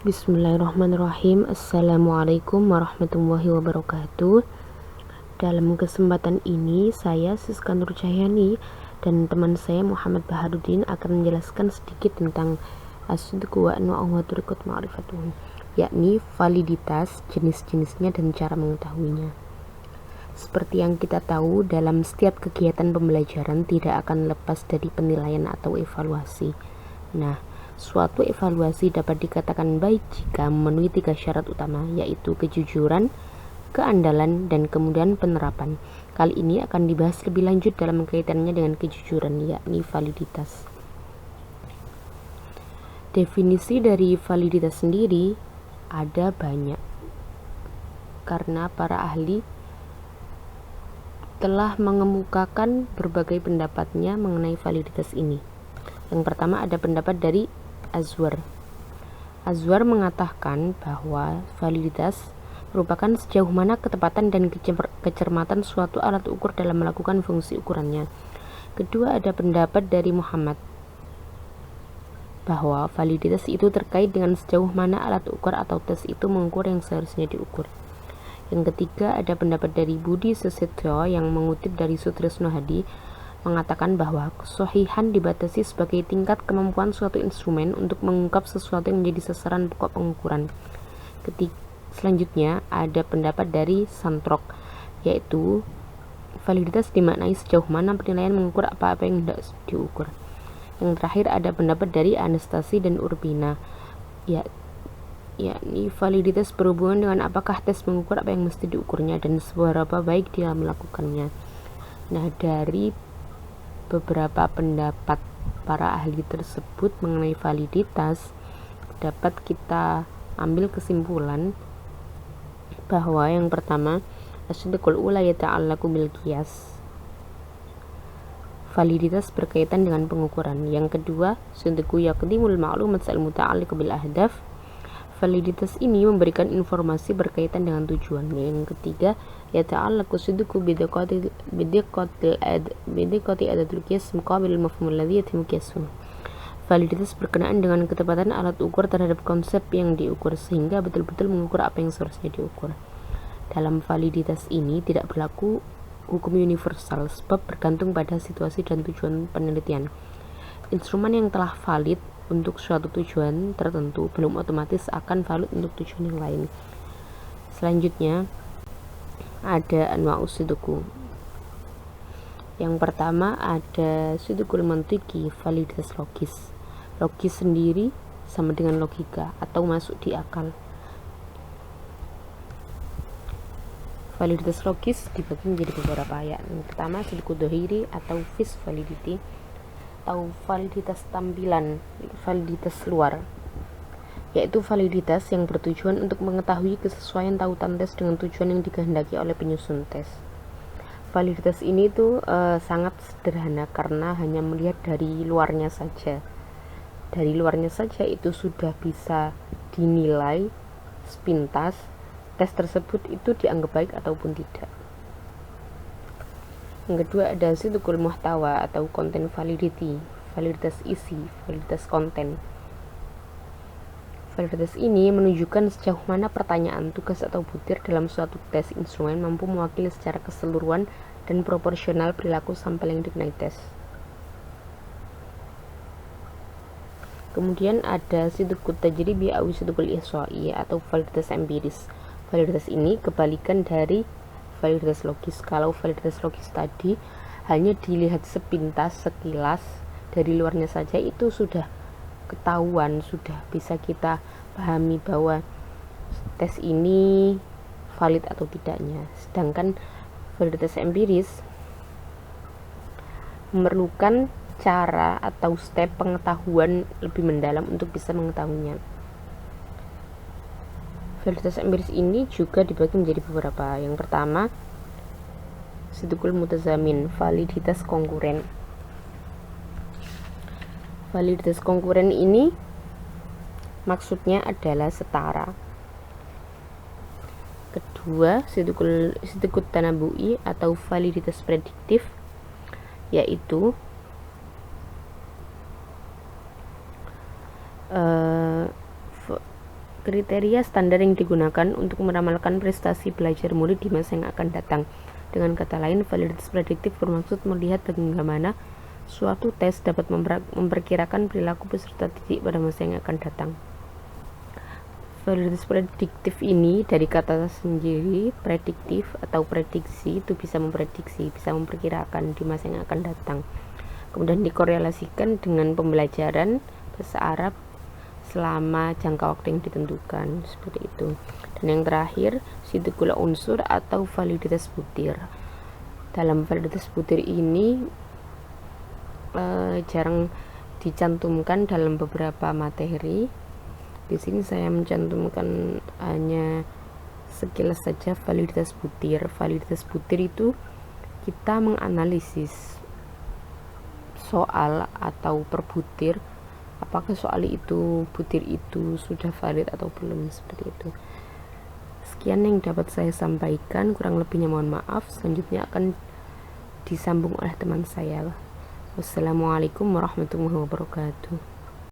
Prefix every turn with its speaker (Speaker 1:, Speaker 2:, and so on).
Speaker 1: Bismillahirrahmanirrahim. Assalamualaikum warahmatullahi wabarakatuh. Dalam kesempatan ini saya Siska Nur Cahyani dan teman saya Muhammad Baharudin akan menjelaskan sedikit tentang as-sidqu wa anwa'uhu wa tariqat ma'rifatuhu, yakni validitas, jenis-jenisnya dan cara mengetahuinya. Seperti yang kita tahu, dalam setiap kegiatan pembelajaran tidak akan lepas dari penilaian atau evaluasi. Nah, suatu evaluasi dapat dikatakan baik jika memenuhi 3 syarat utama, yaitu kejujuran, keandalan, dan kemudian penerapan. Kali ini akan dibahas lebih lanjut dalam kaitannya dengan kejujuran, yakni validitas. Definisi dari validitas sendiri ada banyak, karena para ahli telah mengemukakan berbagai pendapatnya mengenai validitas ini. Yang pertama ada pendapat dari Azwar. Azwar mengatakan bahwa validitas merupakan sejauh mana ketepatan dan kecermatan suatu alat ukur dalam melakukan fungsi ukurannya. Kedua ada pendapat dari Muhammad bahwa validitas itu terkait dengan sejauh mana alat ukur atau tes itu mengukur yang seharusnya diukur. Yang ketiga ada pendapat dari Budi Susetyo yang mengutip dari Sutrisno Hadi mengatakan bahwa kesohihan dibatasi sebagai tingkat kemampuan suatu instrumen untuk mengungkap sesuatu yang menjadi sasaran pokok pengukuran. Selanjutnya ada pendapat dari Santrok, yaitu validitas dimaknai sejauh mana penilaian mengukur apa-apa yang hendak diukur. Yang terakhir ada pendapat dari Anastasi dan Urbina, yakni validitas berhubungan dengan apakah tes mengukur apa yang mesti diukurnya dan seberapa baik dia melakukannya. Nah, dari beberapa pendapat para ahli tersebut mengenai validitas dapat kita ambil kesimpulan bahwa yang pertama, as-sidqul ula yata'allaqu bil qiyas, validitas berkaitan dengan pengukuran. Yang kedua, sidqu yaqdimul ma'lumat al-muta'alliq bil ahdaf, validitas ini memberikan informasi berkaitan dengan tujuan. Yang ketiga, yata'allaqu sidqu bidiqqati adatul qiyas muqabil al-mafhum alladhi yatimu qiyasuhu, validitas berkenaan dengan ketepatan alat ukur terhadap konsep yang diukur sehingga betul-betul mengukur apa yang seharusnya diukur. Dalam validitas ini tidak berlaku hukum universal sebab bergantung pada situasi dan tujuan penelitian. Instrumen yang telah valid untuk suatu tujuan tertentu belum otomatis akan valid untuk tujuan yang lain. Selanjutnya ada anwa'us sidqu. Yang pertama ada sidqul mantiki, validitas logis. Logis sendiri sama dengan logika atau masuk di akal. Validitas logis dibagi menjadi beberapa, yakni pertama sidqu dhahiri atau face validity, atau validitas tampilan, validitas luar, yaitu validitas yang bertujuan untuk mengetahui kesesuaian tautan tes dengan tujuan yang dikehendaki oleh penyusun tes. Validitas ini sangat sederhana karena hanya melihat dari luarnya saja. Dari luarnya saja itu sudah bisa dinilai sepintas tes tersebut itu dianggap baik ataupun tidak. Yang kedua ada sidqul muhtawa atau content validity, validitas isi, validitas konten. Validitas ini menunjukkan sejauh mana pertanyaan, tugas atau butir dalam suatu tes instrumen mampu mewakili secara keseluruhan dan proporsional perilaku sampel yang dikenai tes. Kemudian ada sidqut tajribi atau sidqul ihsai atau validitas empiris. Validitas ini kebalikan dari validitas logis. Kalau validitas logis tadi hanya dilihat sepintas, sekilas, dari luarnya saja itu sudah ketahuan, sudah bisa kita pahami bahwa tes ini valid atau tidaknya. Sedangkan validitas empiris memerlukan cara atau step pengetahuan lebih mendalam untuk bisa mengetahuinya. Validitas empiris ini juga dibagi menjadi beberapa. Yang pertama, sidqul mutazamin, validitas konkuren. Validitas konkuren ini maksudnya adalah setara. Kedua, sidqut tanabu'i atau validitas prediktif, yaitu Kriteria standar yang digunakan untuk meramalkan prestasi belajar murid di masa yang akan datang. Dengan kata lain, validitas prediktif bermaksud melihat bagaimana suatu tes dapat memperkirakan perilaku peserta didik pada masa yang akan datang. Validitas prediktif ini dari kata sendiri, prediktif atau prediksi, itu bisa memprediksi, bisa memperkirakan di masa yang akan datang. Kemudian dikorelasikan dengan pembelajaran bahasa Arab selama jangka waktu yang ditentukan, seperti itu. Dan yang terakhir, sidqul unsur atau validitas butir. Dalam validitas butir ini jarang dicantumkan dalam beberapa materi. Di sini saya mencantumkan hanya sekilas saja validitas butir. Validitas butir itu kita menganalisis soal atau per butir, apakah soal itu, butir itu sudah valid atau belum, seperti itu. Sekian yang dapat saya sampaikan, kurang lebihnya mohon maaf. Selanjutnya akan disambung oleh teman saya. Wassalamualaikum warahmatullahi wabarakatuh.